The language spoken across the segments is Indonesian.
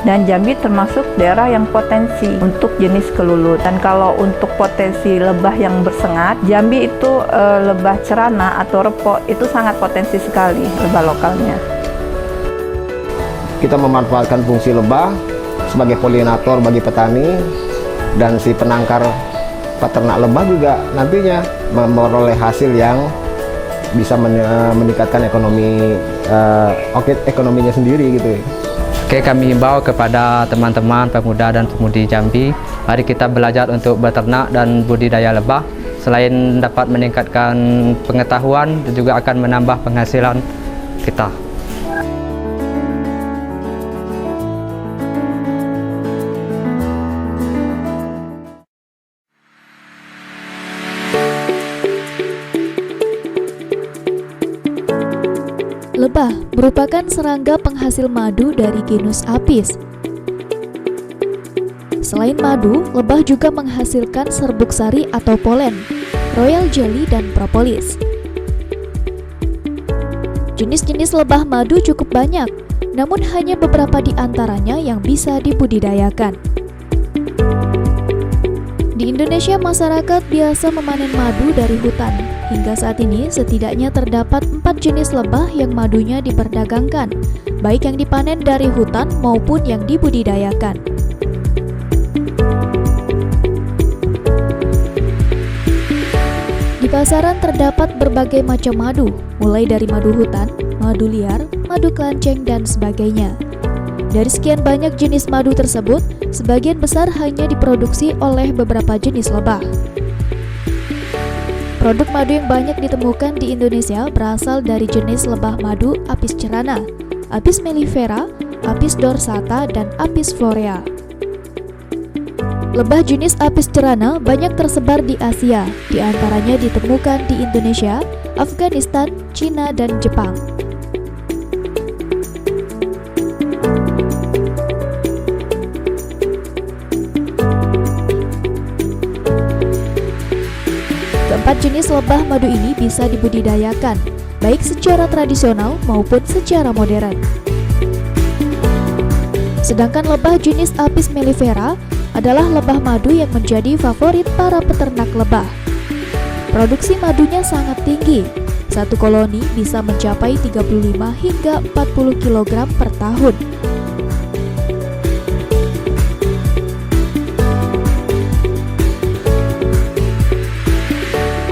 Dan Jambi termasuk daerah yang potensi untuk jenis kelulut. Dan kalau untuk potensi lebah yang bersengat, Jambi itu lebah cerana atau repok itu sangat potensi sekali lebah lokalnya. Kita memanfaatkan fungsi lebah sebagai polinator bagi petani, dan si penangkar peternak lebah juga nantinya memperoleh hasil yang bisa meningkatkan ekonominya sendiri gitu. Oke, kami himbau kepada teman-teman pemuda dan pemudi Jambi, mari kita belajar untuk beternak dan budidaya lebah. Selain dapat meningkatkan pengetahuan, juga akan menambah penghasilan kita. Lebah merupakan serangga penghasil madu dari genus Apis. Selain madu, lebah juga menghasilkan serbuk sari atau polen, royal jelly, dan propolis. Jenis-jenis lebah madu cukup banyak, namun hanya beberapa di antaranya yang bisa dibudidayakan. Di Indonesia, masyarakat biasa memanen madu dari hutan. Hingga saat ini, setidaknya terdapat 4 jenis lebah yang madunya diperdagangkan, baik yang dipanen dari hutan maupun yang dibudidayakan. Di pasaran terdapat berbagai macam madu, mulai dari madu hutan, madu liar, madu kelanceng, dan sebagainya. Dari sekian banyak jenis madu tersebut, sebagian besar hanya diproduksi oleh beberapa jenis lebah. Produk madu yang banyak ditemukan di Indonesia berasal dari jenis lebah madu Apis cerana, Apis mellifera, Apis dorsata, dan Apis florea. Lebah jenis Apis cerana banyak tersebar di Asia, di antaranya ditemukan di Indonesia, Afghanistan, Cina, dan Jepang. Keempat jenis lebah madu ini bisa dibudidayakan, baik secara tradisional maupun secara modern. Sedangkan lebah jenis Apis mellifera adalah lebah madu yang menjadi favorit para peternak lebah. Produksi madunya sangat tinggi, satu koloni bisa mencapai 35 hingga 40 kg per tahun.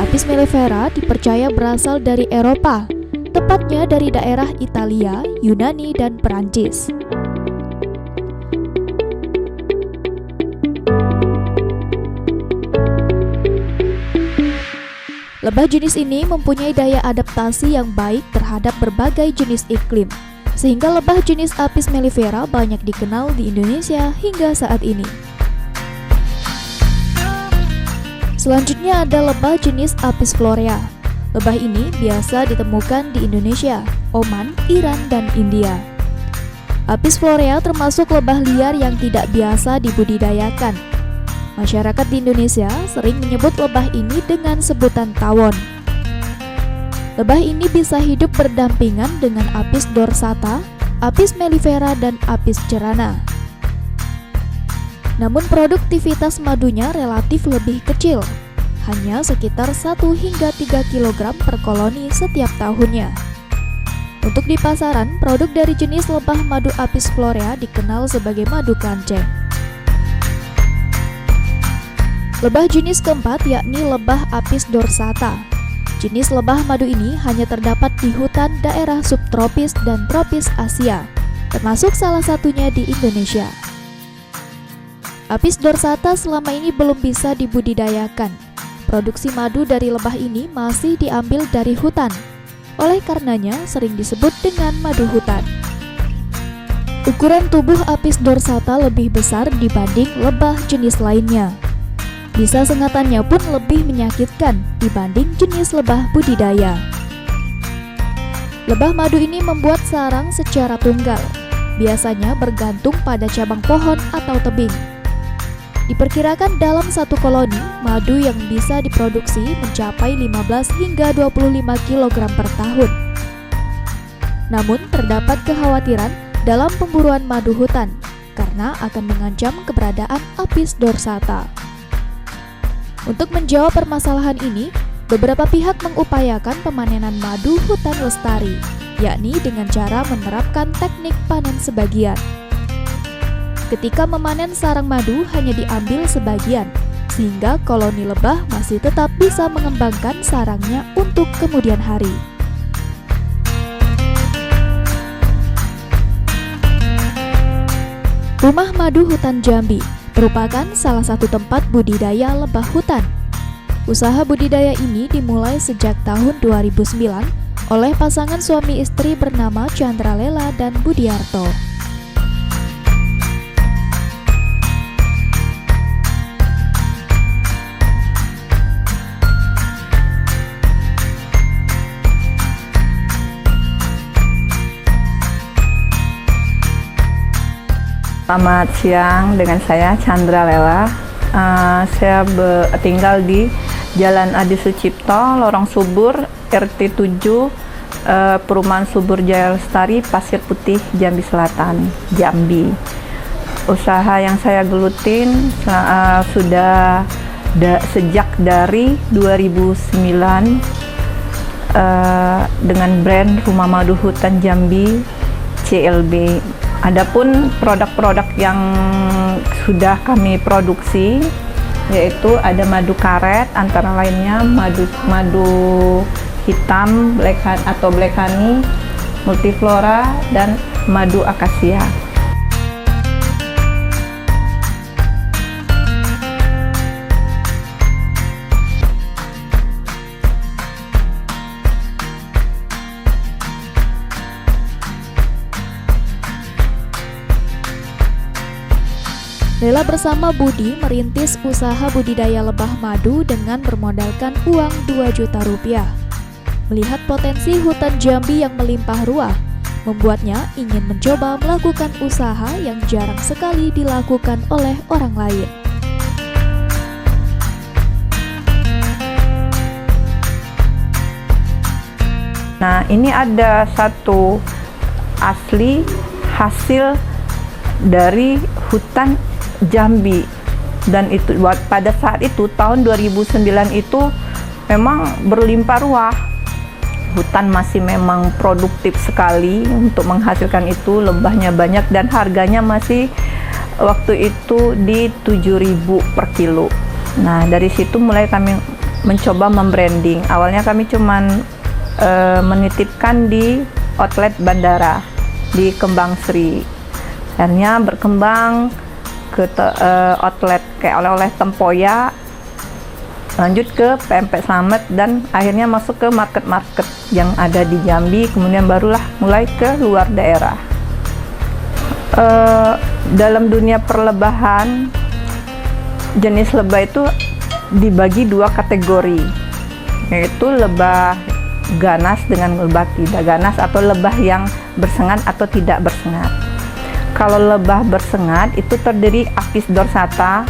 Apis mellifera dipercaya berasal dari Eropa, tepatnya dari daerah Italia, Yunani, dan Perancis. Lebah jenis ini mempunyai daya adaptasi yang baik terhadap berbagai jenis iklim, sehingga lebah jenis Apis mellifera banyak dikenal di Indonesia hingga saat ini. Selanjutnya ada lebah jenis Apis florea. Lebah ini biasa ditemukan di Indonesia, Oman, Iran, dan India. Apis florea termasuk lebah liar yang tidak biasa dibudidayakan. Masyarakat di Indonesia sering menyebut lebah ini dengan sebutan tawon. Lebah ini bisa hidup berdampingan dengan Apis dorsata, Apis mellifera, dan Apis cerana. Namun produktivitas madunya relatif lebih kecil, hanya sekitar 1 hingga 3 kg per koloni setiap tahunnya. Untuk di pasaran, produk dari jenis lebah madu Apis florea dikenal sebagai madu kelanceng. Lebah jenis keempat yakni lebah Apis dorsata. Jenis lebah madu ini hanya terdapat di hutan daerah subtropis dan tropis Asia, termasuk salah satunya di Indonesia. Apis dorsata selama ini belum bisa dibudidayakan. Produksi madu dari lebah ini masih diambil dari hutan. Oleh karenanya sering disebut dengan madu hutan. Ukuran tubuh Apis dorsata lebih besar dibanding lebah jenis lainnya. Bisa sengatannya pun lebih menyakitkan dibanding jenis lebah budidaya. Lebah madu ini membuat sarang secara tunggal, biasanya bergantung pada cabang pohon atau tebing. Diperkirakan dalam satu koloni, madu yang bisa diproduksi mencapai 15 hingga 25 kg per tahun. Namun, terdapat kekhawatiran dalam pemburuan madu hutan, karena akan mengancam keberadaan Apis dorsata. Untuk menjawab permasalahan ini, beberapa pihak mengupayakan pemanenan madu hutan lestari, yakni dengan cara menerapkan teknik panen sebagian. Ketika memanen sarang madu hanya diambil sebagian, sehingga koloni lebah masih tetap bisa mengembangkan sarangnya untuk kemudian hari. Rumah Madu Hutan Jambi merupakan salah satu tempat budidaya lebah hutan. Usaha budidaya ini dimulai sejak tahun 2009 oleh pasangan suami istri bernama Chandra Lela dan Budiarto. Selamat siang, dengan saya Chandra Lela. Saya tinggal di Jalan Adi Sucipto, Lorong Subur, RT 7, Perumahan Subur Jaya Lestari, Pasir Putih, Jambi Selatan, Jambi. Usaha yang saya gelutin sudah sejak dari 2009 dengan brand Rumah Madu Hutan Jambi CLB. Adapun produk-produk yang sudah kami produksi yaitu ada madu karet, antara lainnya madu hitam, black honey, multiflora, dan madu akasia. Lela bersama Budi merintis usaha budidaya lebah madu dengan bermodalkan uang 2 juta rupiah. Melihat potensi hutan Jambi yang melimpah ruah, membuatnya ingin mencoba melakukan usaha yang jarang sekali dilakukan oleh orang lain. Nah, ini ada satu asli hasil dari hutan Jambi, dan itu pada saat itu tahun 2009 itu memang berlimpah ruah. Hutan masih memang produktif sekali untuk menghasilkan itu, lebahnya banyak dan harganya masih waktu itu di 7.000 per kilo. Nah, dari situ mulai kami mencoba membranding. Awalnya kami cuman menitipkan di outlet bandara di Kembang Sri. Akhirnya berkembang ke outlet kayak oleh-oleh Tempoyak, lanjut ke PMP Slamet, dan akhirnya masuk ke market-market yang ada di Jambi, kemudian barulah mulai ke luar daerah. Dalam dunia perlebahan, jenis lebah itu dibagi 2 kategori, yaitu lebah ganas dengan lebah tidak ganas, atau lebah yang bersengat atau tidak bersengat. Kalau lebah bersengat itu terdiri Apis dorsata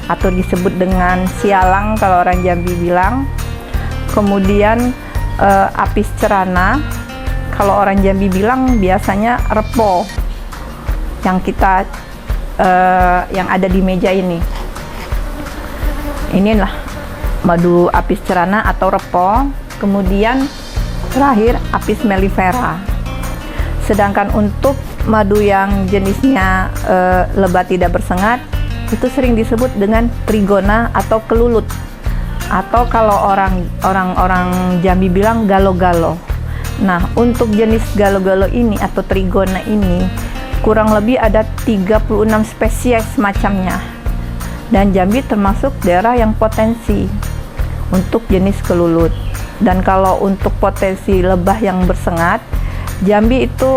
atau disebut dengan sialang kalau orang Jambi bilang. Kemudian Apis cerana kalau orang Jambi bilang biasanya repo yang kita yang ada di meja ini. Inilah madu Apis cerana atau repo. Kemudian terakhir Apis mellifera. Sedangkan untuk madu yang jenisnya lebah tidak bersengat itu sering disebut dengan trigona atau kelulut, atau kalau orang Jambi bilang galo-galo. Nah, untuk jenis galo-galo ini atau trigona ini kurang lebih ada 36 spesies macamnya, dan Jambi termasuk daerah yang potensi untuk jenis kelulut. Dan kalau untuk potensi lebah yang bersengat, Jambi itu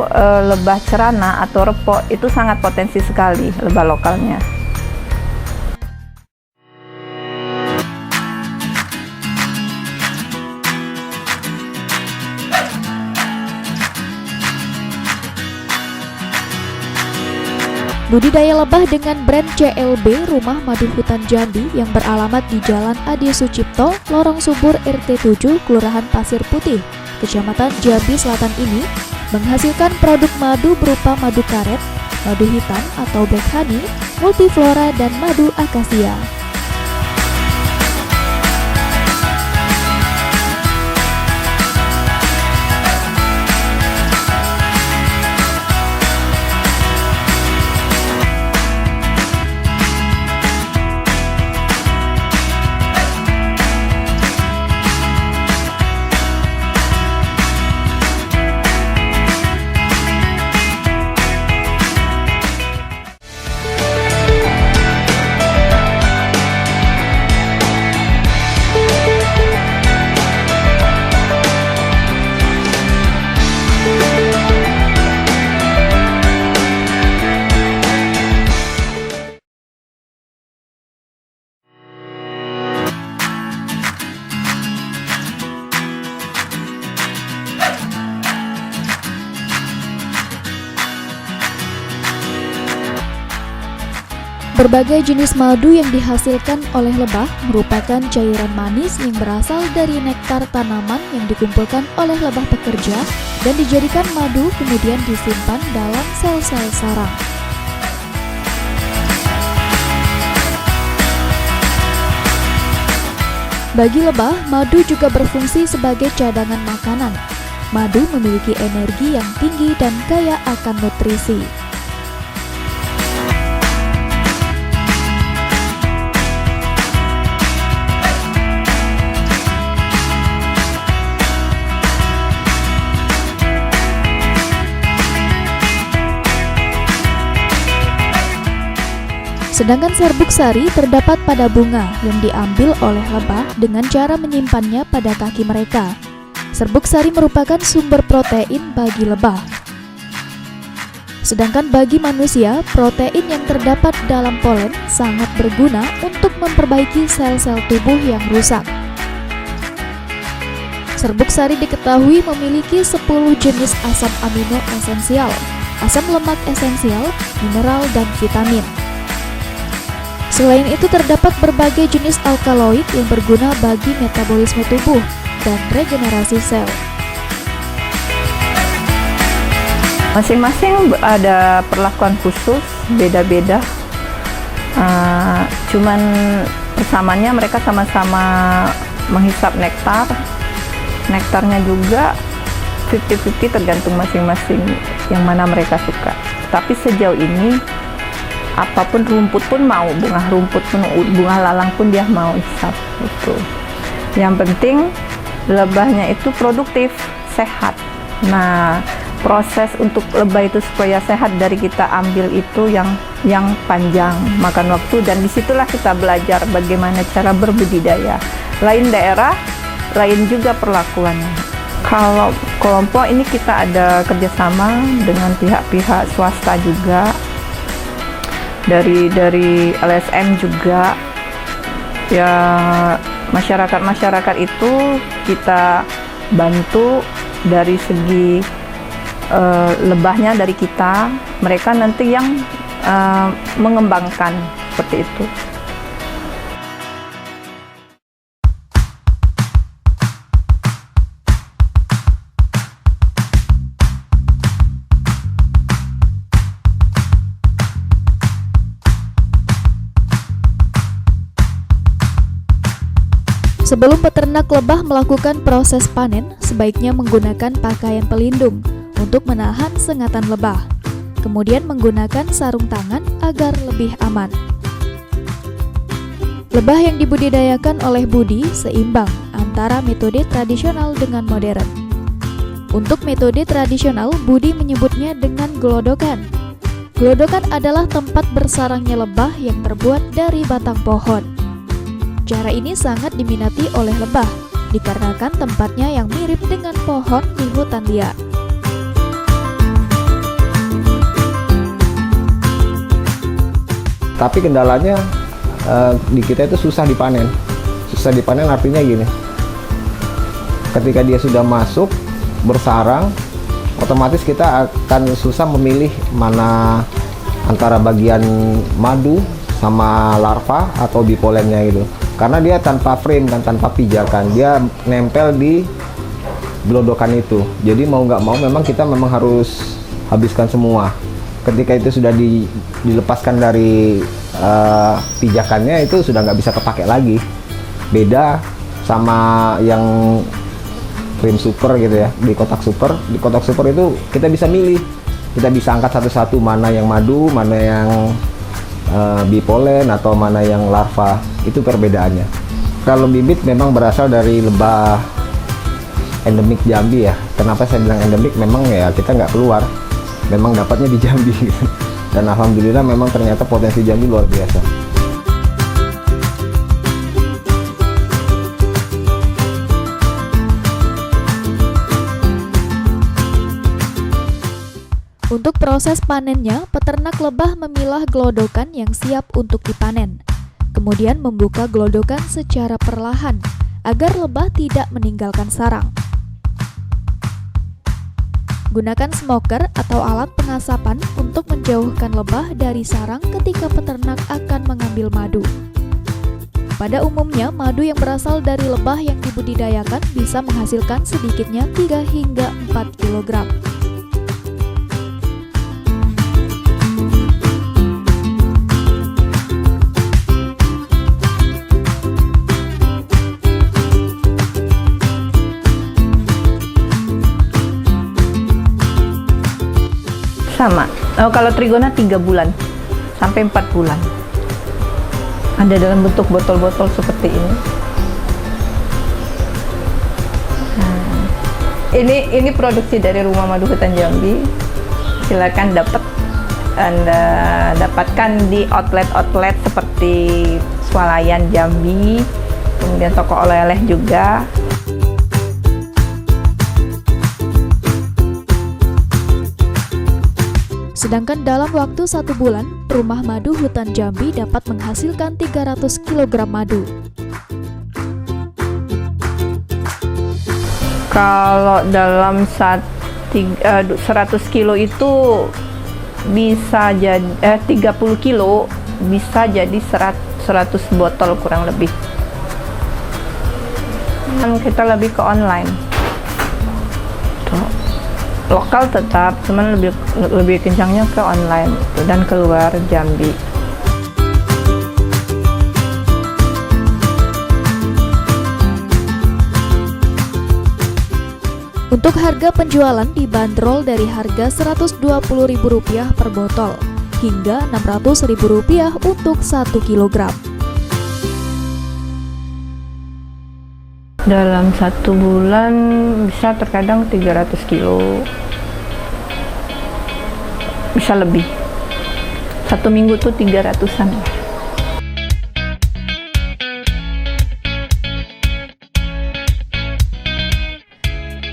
lebah cerana atau repo itu sangat potensi sekali lebah lokalnya. Budidaya lebah dengan brand CLB Rumah Madu Hutan Jambi yang beralamat di Jalan Adi Sucipto, Lorong Subur RT 7, Kelurahan Pasir Putih, Kecamatan Jambi Selatan ini menghasilkan produk madu berupa madu karet, madu hitam atau black honey, multiflora, dan madu akasia. Berbagai jenis madu yang dihasilkan oleh lebah merupakan cairan manis yang berasal dari nektar tanaman yang dikumpulkan oleh lebah pekerja dan dijadikan madu kemudian disimpan dalam sel-sel sarang. Bagi lebah, madu juga berfungsi sebagai cadangan makanan. Madu memiliki energi yang tinggi dan kaya akan nutrisi. Sedangkan serbuk sari terdapat pada bunga yang diambil oleh lebah dengan cara menyimpannya pada kaki mereka. Serbuk sari merupakan sumber protein bagi lebah. Sedangkan bagi manusia, protein yang terdapat dalam polen sangat berguna untuk memperbaiki sel-sel tubuh yang rusak. Serbuk sari diketahui memiliki 10 jenis asam amino esensial, asam lemak esensial, mineral, dan vitamin. Selain itu terdapat berbagai jenis alkaloid yang berguna bagi metabolisme tubuh dan regenerasi sel. Masing-masing ada perlakuan khusus, beda-beda. Cuman persamaannya mereka sama-sama menghisap nektar. Nektarnya juga 50-50 tergantung masing-masing yang mana mereka suka. Tapi sejauh ini apapun, rumput pun mau, bunga rumput pun, bunga lalang pun dia mau hisap itu. Yang penting lebahnya itu produktif, sehat. Nah, proses untuk lebah itu supaya sehat dari kita ambil itu yang panjang, makan waktu, dan disitulah kita belajar bagaimana cara berbudidaya. Lain daerah, lain juga perlakuannya. Kalau kelompok ini kita ada kerjasama dengan pihak-pihak swasta juga. Dari LSM juga, ya masyarakat itu kita bantu dari segi lebahnya dari kita, mereka nanti yang mengembangkan seperti itu. Sebelum peternak lebah melakukan proses panen, sebaiknya menggunakan pakaian pelindung untuk menahan sengatan lebah. Kemudian menggunakan sarung tangan agar lebih aman. Lebah yang dibudidayakan oleh Budi seimbang antara metode tradisional dengan modern. Untuk metode tradisional, Budi menyebutnya dengan gelodokan. Gelodokan adalah tempat bersarangnya lebah yang terbuat dari batang pohon. Cara ini sangat diminati oleh lebah, dikarenakan tempatnya yang mirip dengan pohon di hutan liar. Tapi kendalanya di kita itu susah dipanen. Susah dipanen artinya gini, ketika dia sudah masuk bersarang, otomatis kita akan susah memilih mana antara bagian madu sama larva atau bipolennya gitu. Karena dia tanpa frame kan, tanpa pijakan, dia nempel di gelodokan itu. Jadi mau nggak mau memang kita harus habiskan semua. ketika itu sudah dilepaskan dari pijakannya, itu sudah nggak bisa kepake lagi. Beda sama yang krim super gitu ya, di kotak super itu kita bisa milih, kita bisa angkat satu-satu mana yang madu, mana yang bipolen, atau mana yang larva. Itu perbedaannya. Kalau bibit memang berasal dari lebah endemik Jambi ya. Kenapa saya bilang endemik? Memang ya kita nggak keluar, memang dapatnya di Jambi gitu. Dan alhamdulillah memang ternyata potensi Jambi luar biasa. Untuk proses panennya, peternak lebah memilah gelodokan yang siap untuk dipanen. Kemudian membuka gelodokan secara perlahan agar lebah tidak meninggalkan sarang. Gunakan smoker atau alat pengasapan untuk menjauhkan lebah dari sarang ketika peternak akan mengambil madu. Pada umumnya, madu yang berasal dari lebah yang dibudidayakan bisa menghasilkan sedikitnya 3 hingga 4 kg. Sama. Kalau trigona 3 bulan sampai 4 bulan. Ada dalam bentuk botol-botol seperti ini. Ini produksi dari Rumah Madu Hutan Jambi. Silakan Anda dapatkan di outlet-outlet seperti Swalayan Jambi, kemudian toko oleh-oleh juga. Sedangkan dalam waktu 1 bulan, Rumah Madu Hutan Jambi dapat menghasilkan 300 kg madu. Kalau dalam 100 kilo itu bisa jadi 30 kilo bisa jadi 100 botol kurang lebih. Kita lebih ke online. Lokal tetap, cuman lebih kencangnya ke online dan keluar Jambi. Untuk harga penjualan dibanderol dari harga Rp120.000 per botol hingga Rp600.000 untuk 1 kg. Dalam 1 bulan bisa terkadang 300 kilo, bisa lebih. 1 minggu tuh 300-an.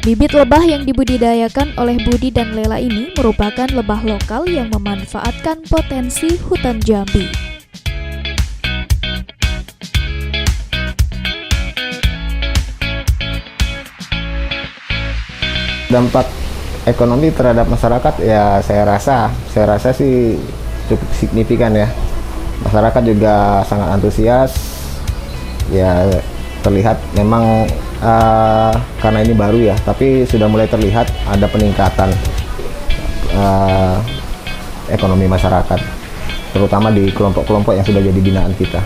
Bibit lebah yang dibudidayakan oleh Budi dan Lela ini merupakan lebah lokal yang memanfaatkan potensi hutan Jambi. Dampak ekonomi terhadap masyarakat ya saya rasa sih cukup signifikan ya. Masyarakat juga sangat antusias. Ya terlihat memang karena ini baru ya, tapi sudah mulai terlihat ada peningkatan ekonomi masyarakat, terutama di kelompok-kelompok yang sudah jadi binaan kita.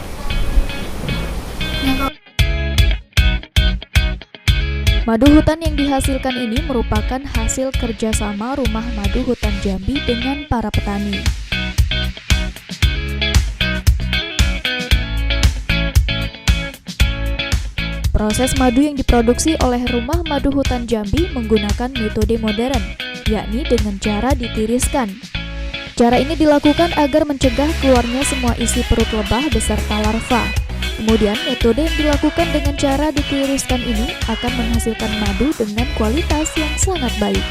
Madu hutan yang dihasilkan ini merupakan hasil kerjasama Rumah Madu Hutan Jambi dengan para petani. Proses madu yang diproduksi oleh Rumah Madu Hutan Jambi menggunakan metode modern, yakni dengan cara ditiriskan. Cara ini dilakukan agar mencegah keluarnya semua isi perut lebah beserta larva. Kemudian, metode yang dilakukan dengan cara ditiriskan ini akan menghasilkan madu dengan kualitas yang sangat baik.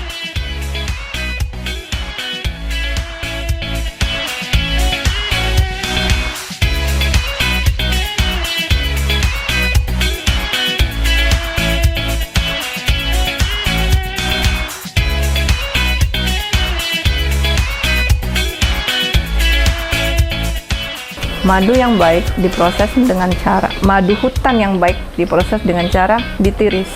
Madu yang baik diproses dengan cara, madu hutan yang baik diproses dengan cara ditiris.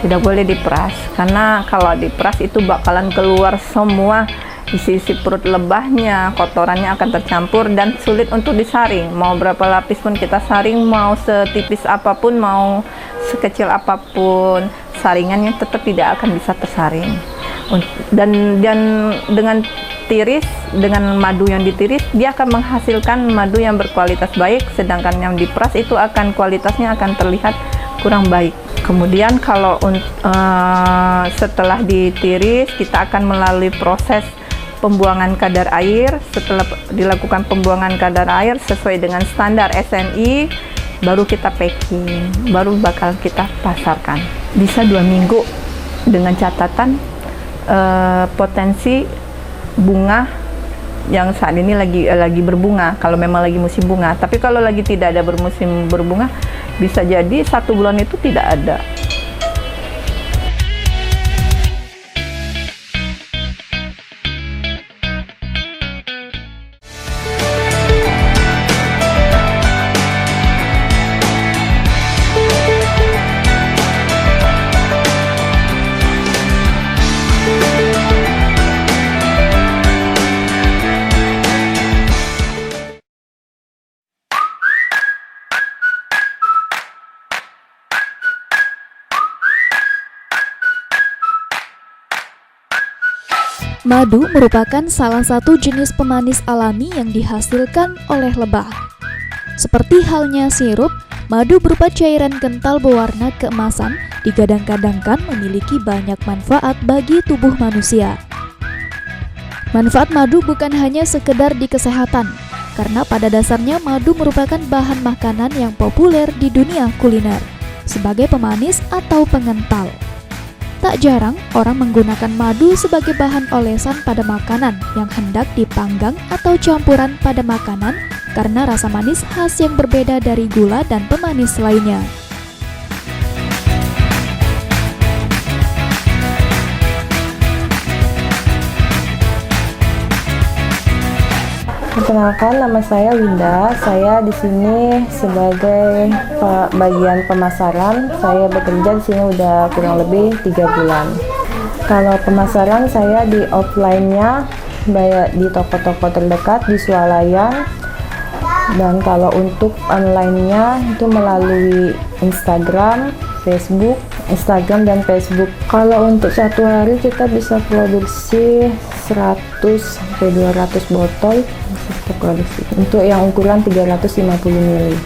Tidak boleh diperas, karena kalau diperas itu bakalan keluar semua isi perut lebahnya, kotorannya akan tercampur dan sulit untuk disaring. Mau berapa lapis pun kita saring, mau setipis apapun, mau sekecil apapun, saringannya tetap tidak akan bisa tersaring. Dan dengan tiris, dengan madu yang ditiris, dia akan menghasilkan madu yang berkualitas baik, sedangkan yang diperas itu akan kualitasnya akan terlihat kurang baik. Kemudian kalau setelah ditiris, kita akan melalui proses pembuangan kadar air. Setelah dilakukan pembuangan kadar air sesuai dengan standar SNI, baru kita packing, baru bakal kita pasarkan. Bisa 2 minggu dengan catatan potensi bunga yang saat ini lagi berbunga, kalau memang lagi musim bunga. Tapi kalau lagi tidak ada bermusim berbunga, bisa jadi 1 bulan itu tidak ada. Madu merupakan salah satu jenis pemanis alami yang dihasilkan oleh lebah. Seperti halnya sirup, madu berupa cairan kental berwarna keemasan digadang-gadangkan memiliki banyak manfaat bagi tubuh manusia. Manfaat madu bukan hanya sekedar di kesehatan, karena pada dasarnya madu merupakan bahan makanan yang populer di dunia kuliner sebagai pemanis atau pengental. Tak jarang orang menggunakan madu sebagai bahan olesan pada makanan yang hendak dipanggang atau campuran pada makanan karena rasa manis khas yang berbeda dari gula dan pemanis lainnya. Perkenalkan, nama saya Winda. Saya di sini sebagai bagian pemasaran. Saya bekerja di sini udah kurang lebih 3 bulan. Kalau pemasaran saya di offline-nya di toko-toko terdekat di swalayan. Dan kalau untuk online-nya itu melalui Instagram dan Facebook. Kalau untuk satu hari kita bisa produksi 100-200 botol produksi. Untuk yang ukuran 350 ml.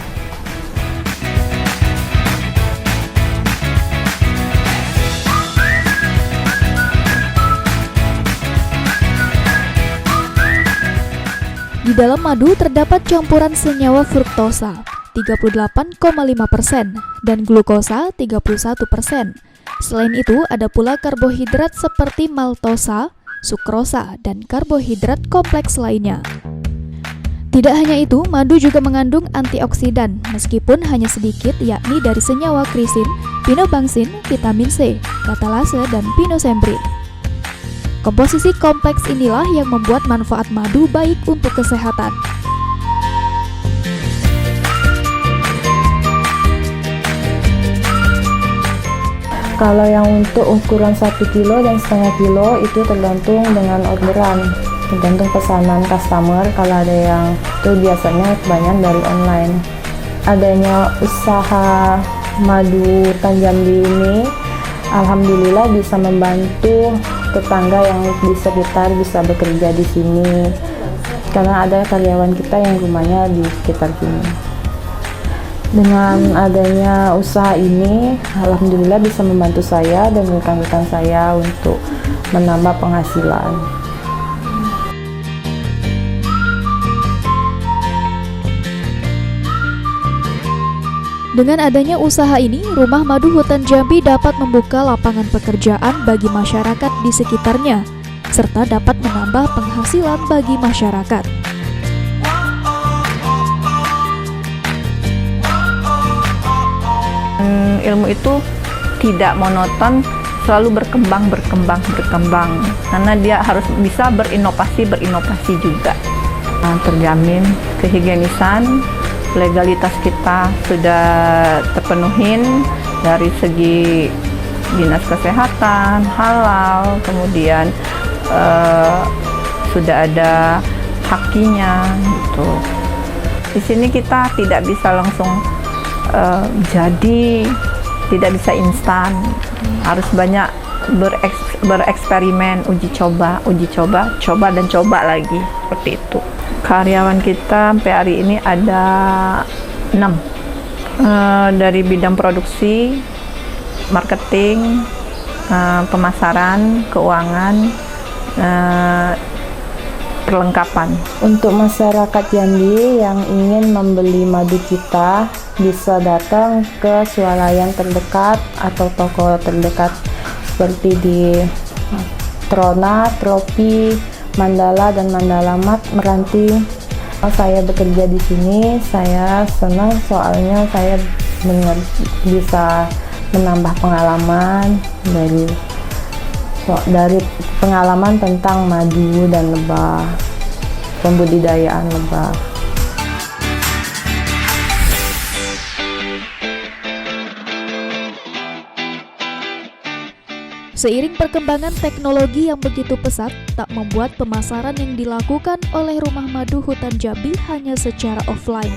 Di dalam madu terdapat campuran senyawa fruktosa 38,5% dan glukosa 31%. Selain itu, ada pula karbohidrat seperti maltosa, sukrosa, dan karbohidrat kompleks lainnya. Tidak hanya itu, madu juga mengandung antioksidan meskipun hanya sedikit, yakni dari senyawa krisin, pinobangsin, vitamin C, katalase, dan pinosembrin. Komposisi kompleks inilah yang membuat manfaat madu baik untuk kesehatan. Kalau yang untuk ukuran 1 kilo dan setengah kilo itu tergantung dengan orderan, tergantung pesanan customer. Kalau ada yang itu biasanya kebanyakan dari online. Adanya usaha madu Jambi ini, alhamdulillah bisa membantu tetangga yang di sekitar bisa bekerja di sini. Karena ada karyawan kita yang rumahnya di sekitar sini. Dengan adanya usaha ini, alhamdulillah bisa membantu saya dan rekan-rekan saya untuk menambah penghasilan. Dengan adanya usaha ini, Rumah Madu Hutan Jambi dapat membuka lapangan pekerjaan bagi masyarakat di sekitarnya, serta dapat menambah penghasilan bagi masyarakat. Ilmu itu tidak monoton, selalu berkembang, karena dia harus bisa berinovasi juga. Terjamin kehigienisan, legalitas kita sudah terpenuhin dari segi dinas kesehatan, halal, kemudian sudah ada hakinya gitu. Di sini kita tidak bisa langsung jadi, tidak bisa instan, harus banyak bereksperimen, uji coba, coba dan coba lagi, seperti itu. Karyawan kita sampai hari ini ada 6, dari bidang produksi, marketing, pemasaran, keuangan, perlengkapan. Untuk masyarakat Jambi yang ingin membeli madu kita bisa datang ke swalayan terdekat atau toko terdekat seperti di Trona, Tropi, Mandala dan Mandala Mart, Meranti. Saya bekerja di sini, saya senang soalnya saya bisa menambah pengalaman dari pengalaman tentang madu dan lebah, pembudidayaan lebah. Seiring perkembangan teknologi yang begitu pesat, tak membuat pemasaran yang dilakukan oleh Rumah Madu Hutan Jambi hanya secara offline.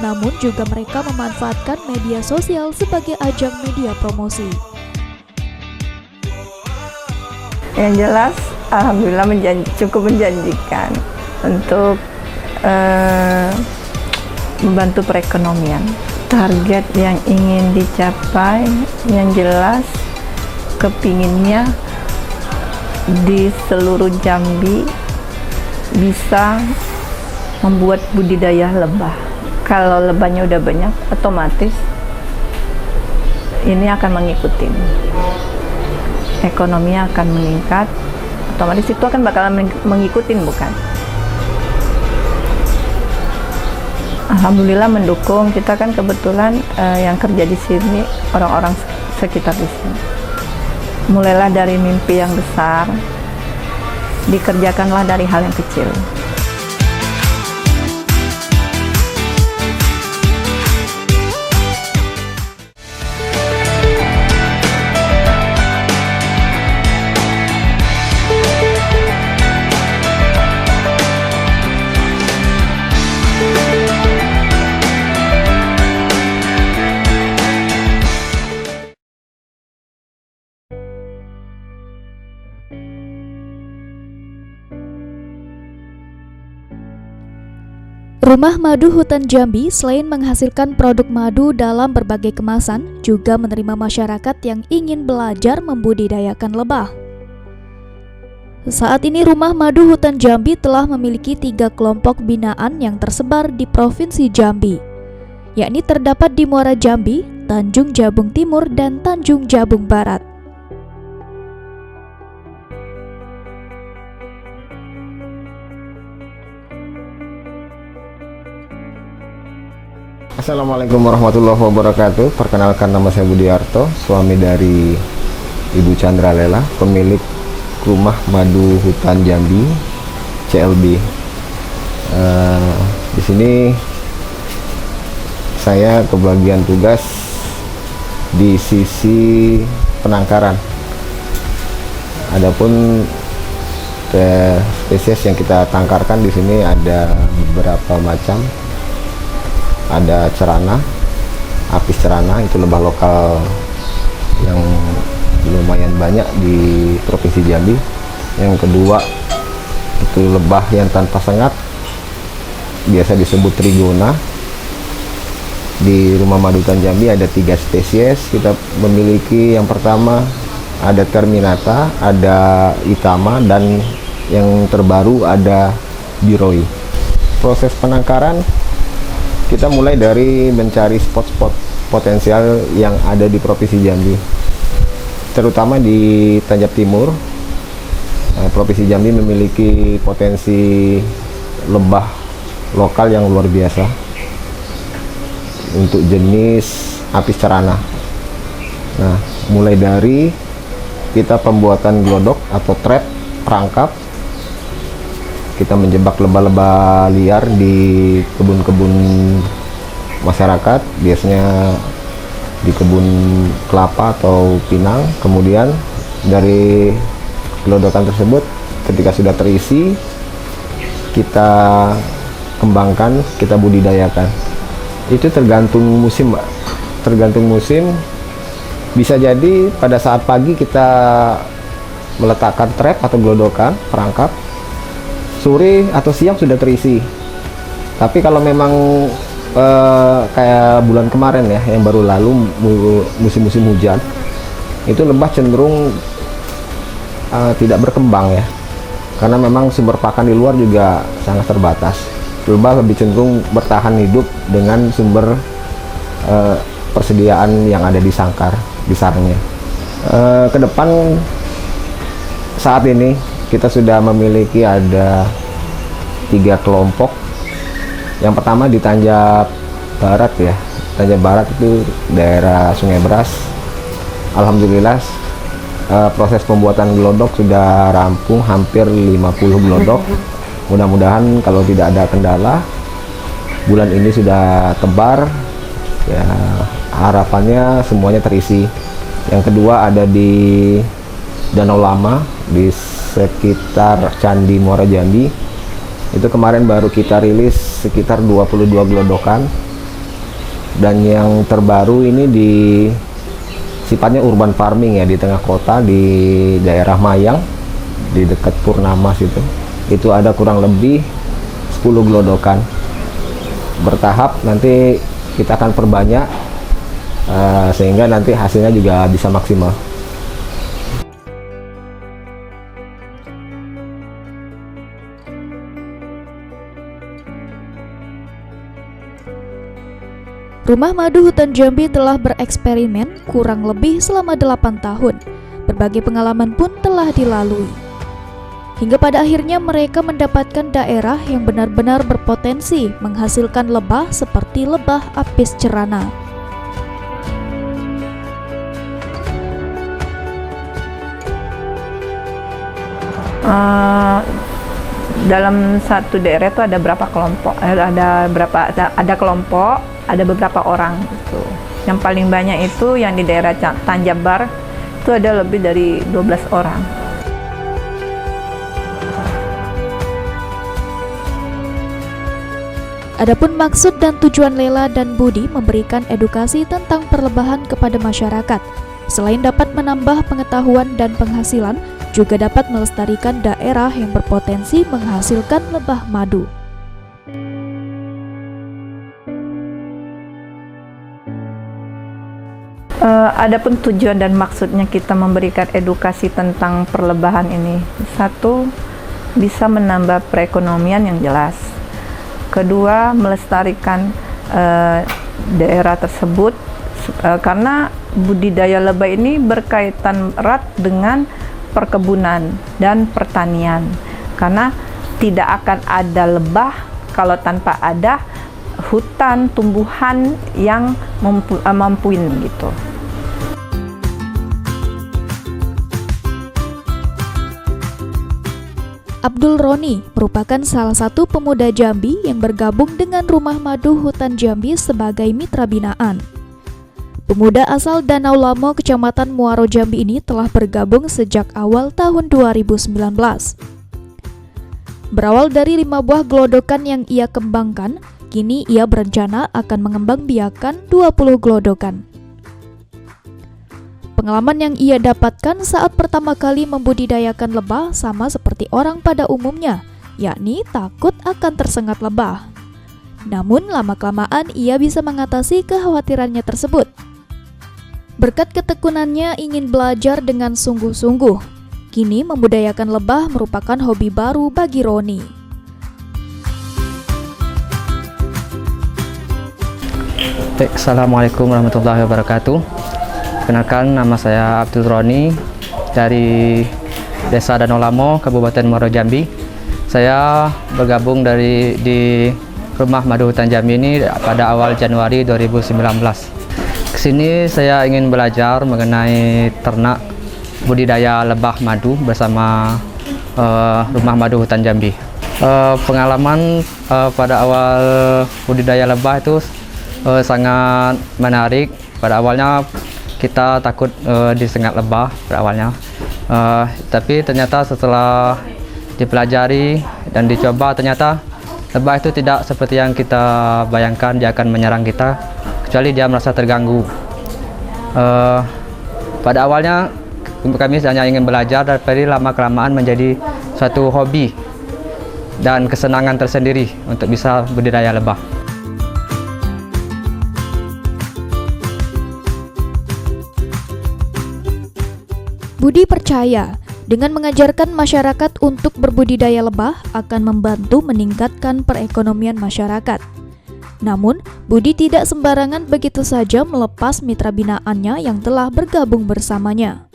Namun juga mereka memanfaatkan media sosial sebagai ajang media promosi. Yang jelas, alhamdulillah cukup menjanjikan untuk membantu perekonomian. Target yang ingin dicapai, yang jelas kepinginnya di seluruh Jambi bisa membuat budidaya lebah. Kalau lebahnya udah banyak, otomatis ini akan mengikuti. Ekonominya akan meningkat, otomatis itu akan bakalan mengikuti, bukan? Alhamdulillah mendukung. Kita kan kebetulan yang kerja di sini orang-orang sekitar di sini. Mulailah dari mimpi yang besar, dikerjakanlah dari hal yang kecil. Rumah Madu Hutan Jambi selain menghasilkan produk madu dalam berbagai kemasan, juga menerima masyarakat yang ingin belajar membudidayakan lebah. Saat ini Rumah Madu Hutan Jambi telah memiliki 3 kelompok binaan yang tersebar di Provinsi Jambi, yakni terdapat di Muara Jambi, Tanjung Jabung Timur, dan Tanjung Jabung Barat. Assalamualaikum warahmatullahi wabarakatuh. Perkenalkan, nama saya Budiarto, suami dari Ibu Chandra Lela, pemilik Rumah Madu Hutan Jambi CLB. Di sini saya kebagian tugas di sisi penangkaran. Adapun spesies yang kita tangkarkan di sini ada beberapa macam. Ada cerana, apis cerana, itu lebah lokal yang lumayan banyak di Provinsi Jambi. Yang kedua itu lebah yang tanpa sengat, biasa disebut trigona. Di Rumah Madu Hutan Jambi ada 3 spesies. Kita memiliki yang pertama ada terminata, ada itama, dan yang terbaru ada biroi. Proses penangkaran kita mulai dari mencari spot-spot potensial yang ada di Provinsi Jambi, terutama di Tanjab Timur. Provinsi Jambi memiliki potensi lebah lokal yang luar biasa untuk jenis apis cerana. Nah, mulai dari kita pembuatan glodok atau trap, perangkap. Kita menjebak lebah-lebah liar di kebun-kebun masyarakat, biasanya di kebun kelapa atau pinang. Kemudian dari gelodokan tersebut, ketika sudah terisi, kita kembangkan, kita budidayakan. Itu tergantung musim, Mbak. Tergantung musim. Bisa jadi pada saat pagi kita meletakkan trap atau gelodokan, perangkap. Sore atau siang sudah terisi. Tapi kalau memang kayak bulan kemarin ya, yang baru lalu musim-musim hujan, itu lebah cenderung tidak berkembang ya, karena memang sumber pakan di luar juga sangat terbatas. Lebah lebih cenderung bertahan hidup dengan sumber persediaan yang ada di sangkar, di sarangnya. Ke depan saat ini kita sudah memiliki ada 3 kelompok. Yang pertama di Tanjab Barat ya. Tanjab Barat itu daerah Sungai Beras. Alhamdulillah proses pembuatan glodok sudah rampung, hampir 50 glodok. Mudah-mudahan kalau tidak ada kendala, bulan ini sudah tebar. Ya, harapannya semuanya terisi. Yang kedua ada di Danau Lama di sekitar Candi Muara Jambi. Itu kemarin baru kita rilis sekitar 22 glodokan. Dan yang terbaru ini di sifatnya urban farming ya, di tengah kota di daerah Mayang, di dekat Purnama situ. Itu ada kurang lebih 10 glodokan. Bertahap nanti kita akan perbanyak sehingga nanti hasilnya juga bisa maksimal. Rumah Madu Hutan Jambi telah bereksperimen kurang lebih selama 8 tahun. Berbagai pengalaman pun telah dilalui. Hingga pada akhirnya mereka mendapatkan daerah yang benar-benar berpotensi menghasilkan lebah seperti lebah apis cerana. Dalam satu daerah itu ada berapa kelompok? Ada kelompok, ada beberapa orang gitu. Yang paling banyak itu yang di daerah Tanjabar itu ada lebih dari 12 orang. Adapun maksud dan tujuan Lela dan Budi memberikan edukasi tentang perlebahan kepada masyarakat. Selain dapat menambah pengetahuan dan penghasilan, juga dapat melestarikan daerah yang berpotensi menghasilkan lebah madu. Adapun tujuan dan maksudnya kita memberikan edukasi tentang perlebahan ini, satu, bisa menambah perekonomian yang jelas. Kedua, melestarikan daerah tersebut karena budidaya lebah ini berkaitan erat dengan perkebunan dan pertanian, karena tidak akan ada lebah kalau tanpa ada hutan tumbuhan yang mampuin gitu. Abdul Roni merupakan salah satu pemuda Jambi yang bergabung dengan Rumah Madu Hutan Jambi sebagai mitra binaan. Pemuda asal Danau Lamo, Kecamatan Muaro Jambi ini telah bergabung sejak awal tahun 2019. Berawal dari 5 buah glodokan yang ia kembangkan, kini ia berencana akan mengembangbiakan 20 glodokan. Pengalaman yang ia dapatkan saat pertama kali membudidayakan lebah sama seperti orang pada umumnya, yakni takut akan tersengat lebah. Namun lama-kelamaan ia bisa mengatasi kekhawatirannya tersebut. Berkat ketekunannya ingin belajar dengan sungguh-sungguh, kini membudidayakan lebah merupakan hobi baru bagi Roni. Assalamualaikum warahmatullahi wabarakatuh. Kenalkan, nama saya Abdul Roni dari Desa Danau Lamo, Kabupaten Muaro Jambi. Saya bergabung di Rumah Madu Hutan Jambi ini pada awal Januari 2019. Kesini saya ingin belajar mengenai ternak budidaya lebah madu bersama Rumah Madu Hutan Jambi. Pengalaman pada awal budidaya lebah itu sangat menarik. Pada awalnya kita takut disengat lebah pada awalnya, tapi ternyata setelah dipelajari dan dicoba, ternyata lebah itu tidak seperti yang kita bayangkan dia akan menyerang kita, kecuali dia merasa terganggu. Pada awalnya kami hanya ingin belajar, tapi lama-kelamaan menjadi suatu hobi dan kesenangan tersendiri untuk bisa budidaya lebah. Budi percaya dengan mengajarkan masyarakat untuk berbudidaya lebah akan membantu meningkatkan perekonomian masyarakat. Namun, Budi tidak sembarangan begitu saja melepas mitra binaannya yang telah bergabung bersamanya.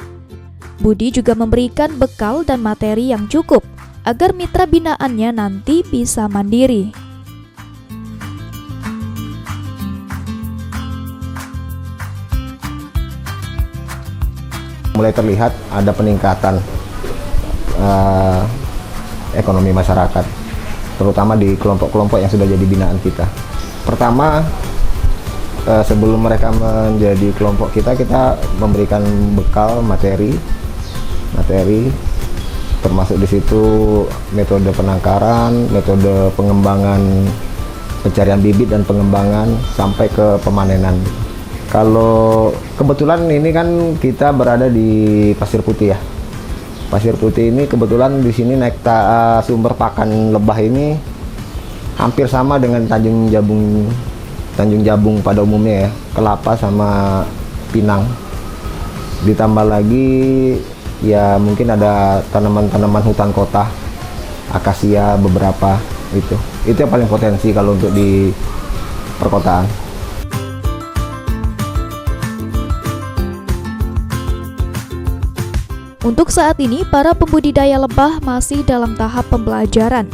Budi juga memberikan bekal dan materi yang cukup agar mitra binaannya nanti bisa mandiri. Mulai terlihat ada peningkatan ekonomi masyarakat, terutama di kelompok-kelompok yang sudah jadi binaan kita. Pertama, sebelum mereka menjadi kelompok kita memberikan bekal materi, termasuk di situ metode penangkaran, metode pengembangan, pencarian bibit dan pengembangan sampai ke pemanenan. Kalau kebetulan ini kan kita berada di Pasir Putih ya. Pasir Putih ini kebetulan di sini sumber pakan lebah ini hampir sama dengan Tanjung Jabung pada umumnya ya, kelapa sama pinang. Ditambah lagi ya mungkin ada tanaman-tanaman hutan kota, akasia beberapa itu yang paling potensi kalau untuk di perkotaan. Untuk saat ini, para pembudidaya lebah masih dalam tahap pembelajaran.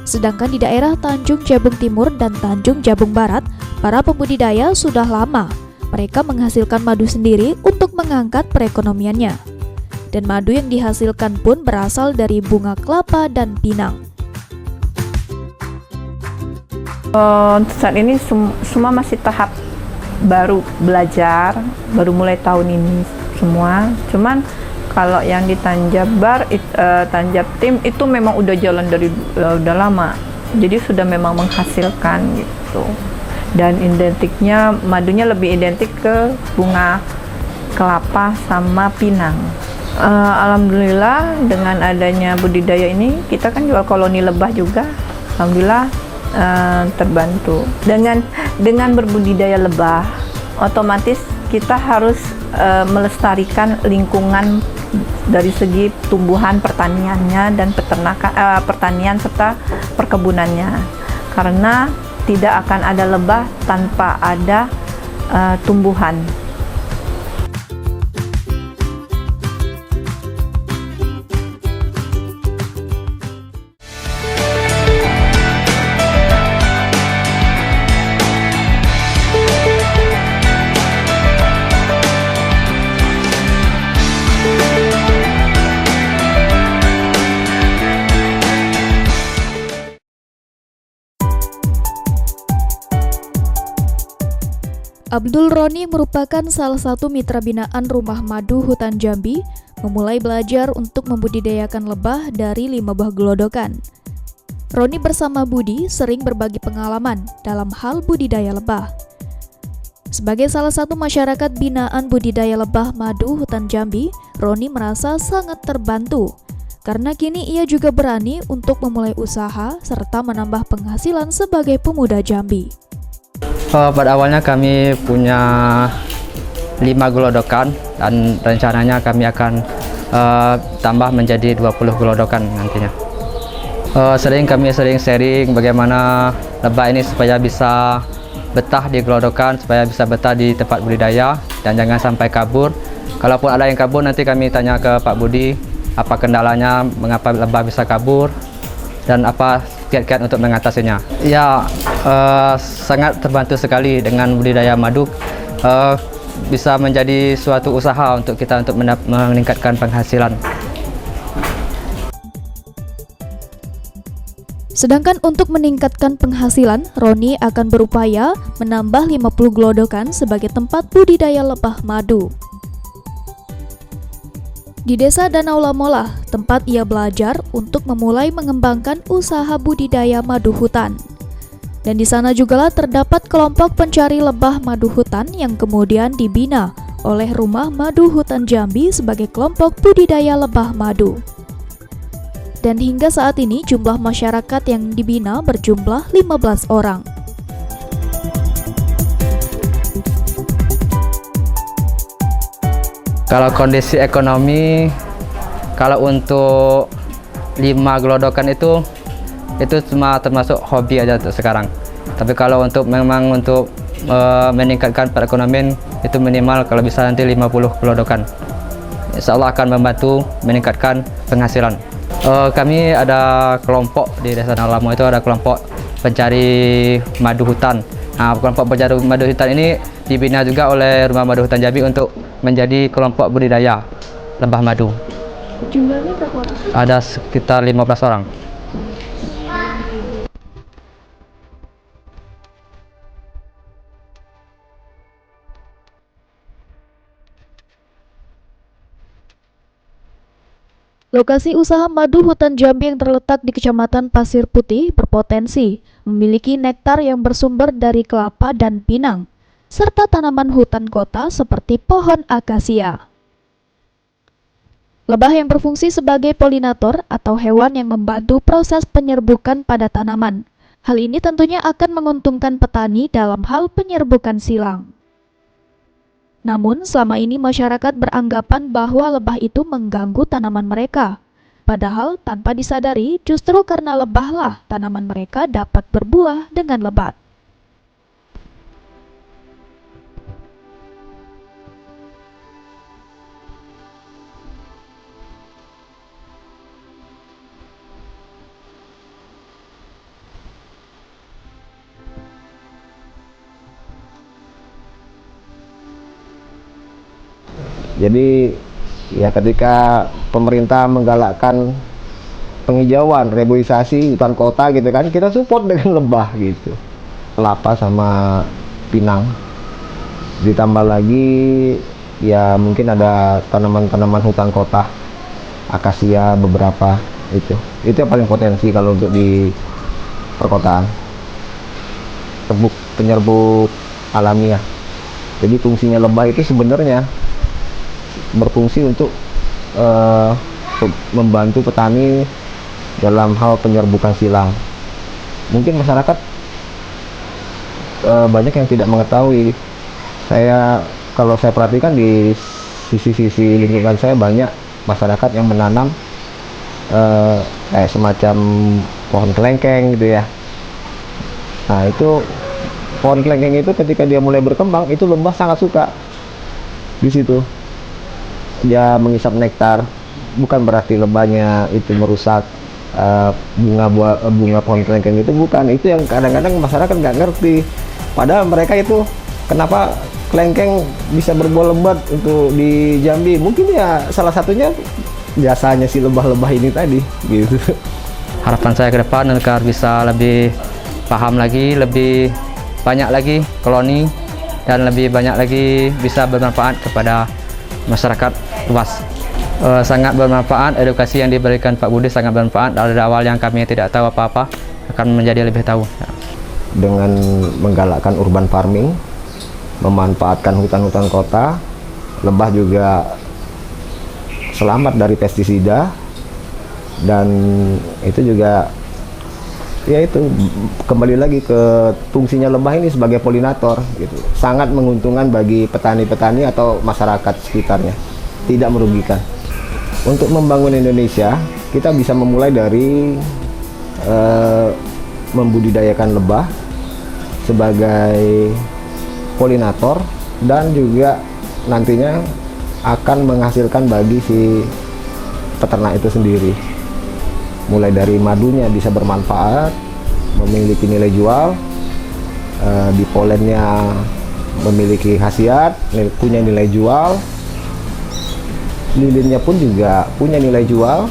Sedangkan di daerah Tanjung Jabung Timur dan Tanjung Jabung Barat, para pembudidaya sudah lama. Mereka menghasilkan madu sendiri untuk mengangkat perekonomiannya. Dan madu yang dihasilkan pun berasal dari bunga kelapa dan pinang. Saat ini semua masih tahap baru belajar, baru mulai tahun ini semua. Cuman kalau yang di Tanjabar, Tanjabtim itu memang udah jalan dari udah lama. Jadi sudah memang menghasilkan gitu. Dan identiknya, madunya lebih identik ke bunga kelapa sama pinang. Alhamdulillah dengan adanya budidaya ini, kita kan jual koloni lebah juga. Alhamdulillah terbantu. Dengan berbudidaya lebah, otomatis kita harus melestarikan lingkungan dari segi tumbuhan pertaniannya dan pertanian serta perkebunannya, karena tidak akan ada lebah tanpa ada tumbuhan. Abdul Roni merupakan salah satu mitra binaan Rumah Madu Hutan Jambi, memulai belajar untuk membudidayakan lebah dari 5 buah gelodokan. Roni bersama Budi sering berbagi pengalaman dalam hal budidaya lebah. Sebagai salah satu masyarakat binaan budidaya lebah madu Hutan Jambi, Roni merasa sangat terbantu karena kini ia juga berani untuk memulai usaha serta menambah penghasilan sebagai pemuda Jambi. Pada awalnya kami punya 5 gelodokan dan rencananya kami akan tambah menjadi 20 gelodokan nantinya. Kami sering sharing bagaimana lebah ini supaya bisa betah di gelodokan, supaya bisa betah di tempat budidaya dan jangan sampai kabur. Kalaupun ada yang kabur, nanti kami tanya ke Pak Budi apa kendalanya, mengapa lebah bisa kabur dan apa kiat-kiat untuk mengatasinya. Ya, sangat terbantu sekali dengan budidaya madu. Bisa menjadi suatu usaha untuk kita untuk meningkatkan penghasilan. Sedangkan untuk meningkatkan penghasilan, Roni akan berupaya menambah 50 gelodokan sebagai tempat budidaya lebah madu. Di Desa Danau Lamola, tempat ia belajar untuk memulai mengembangkan usaha budidaya madu hutan. Dan di sana jugalah terdapat kelompok pencari lebah madu hutan yang kemudian dibina oleh Rumah Madu Hutan Jambi sebagai kelompok budidaya lebah madu. Dan hingga saat ini jumlah masyarakat yang dibina berjumlah 15 orang. Kalau kondisi ekonomi, kalau untuk 5 gelodokan itu cuma termasuk hobi aja untuk sekarang. Tapi kalau untuk memang untuk meningkatkan perekonomian itu minimal kalau bisa nanti 50 gelodokan. Insya Allah akan membantu meningkatkan penghasilan. Kami ada kelompok di Desa Danau itu ada kelompok pencari madu hutan. Nah, kelompok pencari madu hutan ini dibina juga oleh Rumah Madu Hutan Jambi untuk menjadi kelompok budidaya lebah madu. Jumlahnya berapa orang? Ada sekitar 15 orang. Lokasi usaha madu hutan Jambi yang terletak di Kecamatan Pasir Putih berpotensi memiliki nektar yang bersumber dari kelapa dan pinang, serta tanaman hutan kota seperti pohon akasia. Lebah yang berfungsi sebagai polinator atau hewan yang membantu proses penyerbukan pada tanaman. Hal ini tentunya akan menguntungkan petani dalam hal penyerbukan silang. Namun, selama ini masyarakat beranggapan bahwa lebah itu mengganggu tanaman mereka. Padahal, tanpa disadari, justru karena lebahlah tanaman mereka dapat berbuah dengan lebat. Jadi ya ketika pemerintah menggalakkan penghijauan, reboisasi hutan kota gitu kan, kita support dengan lebah gitu. Kelapa sama pinang. Ditambah lagi ya mungkin ada tanaman-tanaman hutan kota, akasia beberapa itu. Itu yang paling potensi kalau untuk di perkotaan. Penyerbuk alamiah. Jadi fungsinya lebah itu sebenarnya berfungsi untuk membantu petani dalam hal penyerbukan silang. Mungkin masyarakat banyak yang tidak mengetahui. Kalau saya perhatikan di sisi-sisi lingkungan saya banyak masyarakat yang menanam kayak semacam pohon kelengkeng gitu ya. Nah itu pohon kelengkeng itu ketika dia mulai berkembang itu lebah sangat suka di situ. Dia mengisap nektar, bukan berarti lebahnya itu merusak bunga pohon kelengkeng itu, bukan. Itu yang kadang-kadang masyarakat nggak ngerti. Padahal mereka itu kenapa kelengkeng bisa berbuah lebat untuk di Jambi? Mungkin ya salah satunya biasanya si lebah-lebah ini tadi gitu. Harapan saya ke depan agar bisa lebih paham lagi, lebih banyak lagi koloni dan lebih banyak lagi bisa bermanfaat kepada masyarakat luas. Sangat bermanfaat, edukasi yang diberikan Pak Budi sangat bermanfaat. Dari awal yang kami tidak tahu apa-apa akan menjadi lebih tahu. Dengan menggalakkan urban farming, memanfaatkan hutan-hutan kota, lebah juga selamat dari pestisida, dan itu juga ya itu kembali lagi ke fungsinya lebah ini sebagai polinator gitu. Sangat menguntungkan bagi petani-petani atau masyarakat sekitarnya, tidak merugikan. Untuk membangun Indonesia kita bisa memulai dari membudidayakan lebah sebagai polinator dan juga nantinya akan menghasilkan bagi si peternak itu sendiri. Mulai dari madunya bisa bermanfaat, memiliki nilai jual, di polennya memiliki khasiat, punya nilai jual, lilinnya pun juga punya nilai jual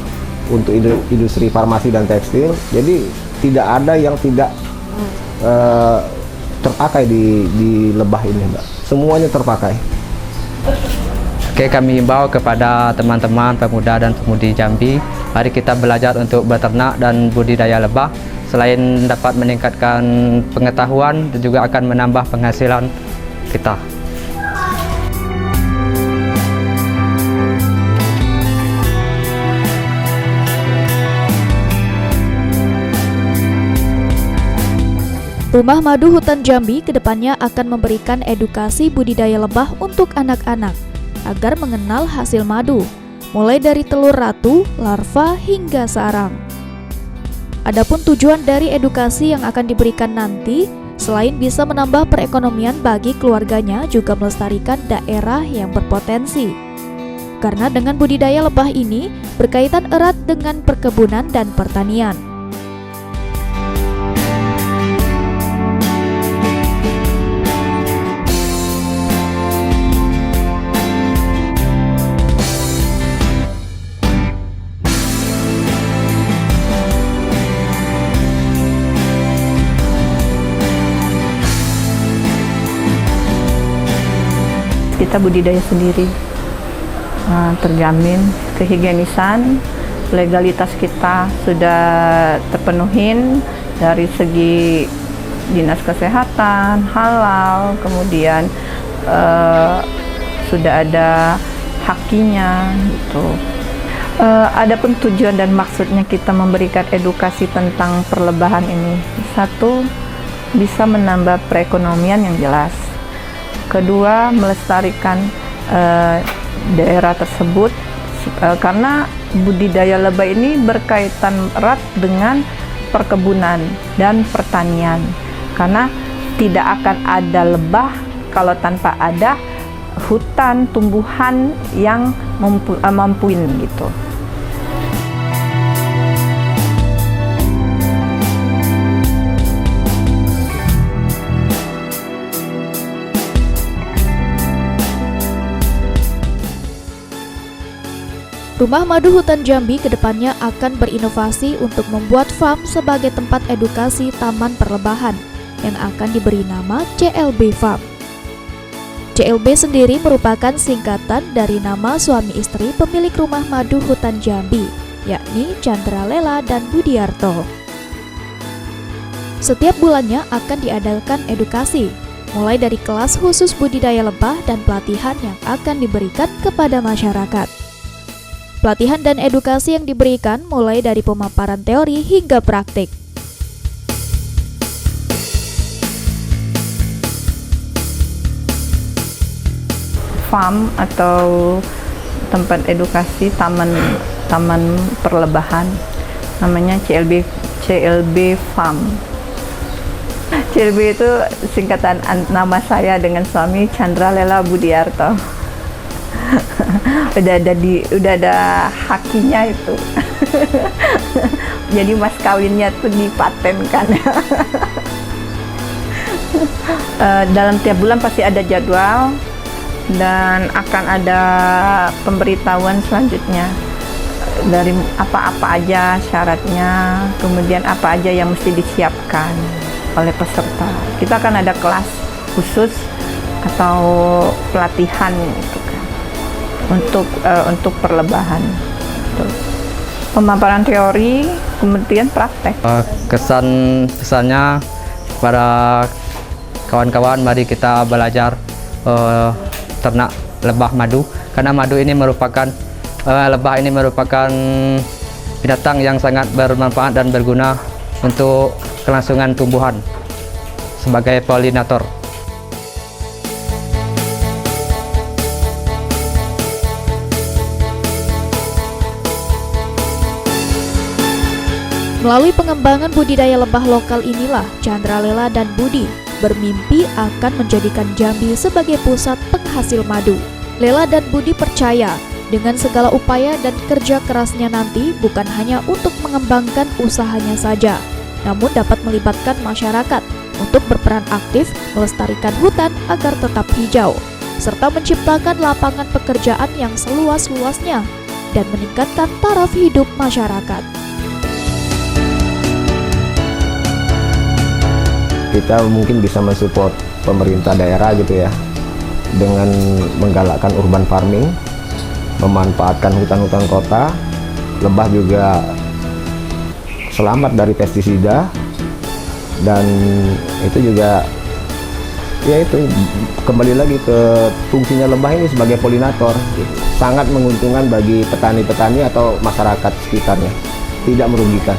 untuk industri farmasi dan tekstil. Jadi tidak ada yang tidak terpakai di lebah ini, Mbak. Semuanya terpakai. Oke, kami himbau kepada teman-teman pemuda dan pemudi Jambi, mari kita belajar untuk beternak dan budidaya lebah. Selain dapat meningkatkan pengetahuan, juga akan menambah penghasilan kita. Rumah Madu Hutan Jambi kedepannya akan memberikan edukasi budidaya lebah untuk anak-anak agar mengenal hasil madu, mulai dari telur ratu, larva, hingga sarang. Adapun tujuan dari edukasi yang akan diberikan nanti, selain bisa menambah perekonomian bagi keluarganya, juga melestarikan daerah yang berpotensi. Karena dengan budidaya lebah ini berkaitan erat dengan perkebunan dan pertanian. Kita budidaya sendiri, terjamin kehigienisan, legalitas kita sudah terpenuhin dari segi dinas kesehatan, halal, kemudian sudah ada hakinya gitu. Adapun tujuan dan maksudnya kita memberikan edukasi tentang perlebahan ini, satu, bisa menambah perekonomian yang jelas. Kedua, melestarikan daerah tersebut karena budidaya lebah ini berkaitan erat dengan perkebunan dan pertanian. Karena tidak akan ada lebah kalau tanpa ada hutan tumbuhan yang mampuin gitu. Rumah Madu Hutan Jambi kedepannya akan berinovasi untuk membuat farm sebagai tempat edukasi taman perlebahan yang akan diberi nama CLB Farm. CLB sendiri merupakan singkatan dari nama suami istri pemilik Rumah Madu Hutan Jambi, yakni Chandra Lela dan Budiarto. Setiap bulannya akan diadakan edukasi, mulai dari kelas khusus budidaya lebah dan pelatihan yang akan diberikan kepada masyarakat. Pelatihan dan edukasi yang diberikan mulai dari pemaparan teori hingga praktik. Farm atau tempat edukasi taman perlebahan namanya CLB Farm. CLB itu singkatan nama saya dengan suami Chandra Lela Budiarto. udah ada hakinya itu. Jadi mas kawinnya tuh dipatenkan. Dalam tiap bulan pasti ada jadwal dan akan ada pemberitahuan selanjutnya dari apa-apa aja syaratnya, kemudian apa aja yang mesti disiapkan oleh peserta. Kita akan ada kelas khusus atau pelatihan gitu kan untuk perlebahan. Pemaparan teori, kemudian praktek. Pesannya kepada kawan-kawan, mari kita belajar ternak lebah madu, karena madu ini merupakan lebah ini merupakan binatang yang sangat bermanfaat dan berguna untuk kelangsungan tumbuhan sebagai polinator. Melalui pengembangan budidaya lebah lokal inilah Chandra Lela dan Budi bermimpi akan menjadikan Jambi sebagai pusat penghasil madu. Lela dan Budi percaya dengan segala upaya dan kerja kerasnya nanti bukan hanya untuk mengembangkan usahanya saja, namun dapat melibatkan masyarakat untuk berperan aktif melestarikan hutan agar tetap hijau, serta menciptakan lapangan pekerjaan yang seluas-luasnya dan meningkatkan taraf hidup masyarakat. Kita mungkin bisa mensupport pemerintah daerah gitu ya, dengan menggalakkan urban farming memanfaatkan hutan-hutan kota. Lebah juga selamat dari pestisida, dan itu juga ya itu kembali lagi ke fungsinya lebah ini sebagai polinator. Sangat menguntungkan bagi petani-petani atau masyarakat sekitarnya, tidak merugikan.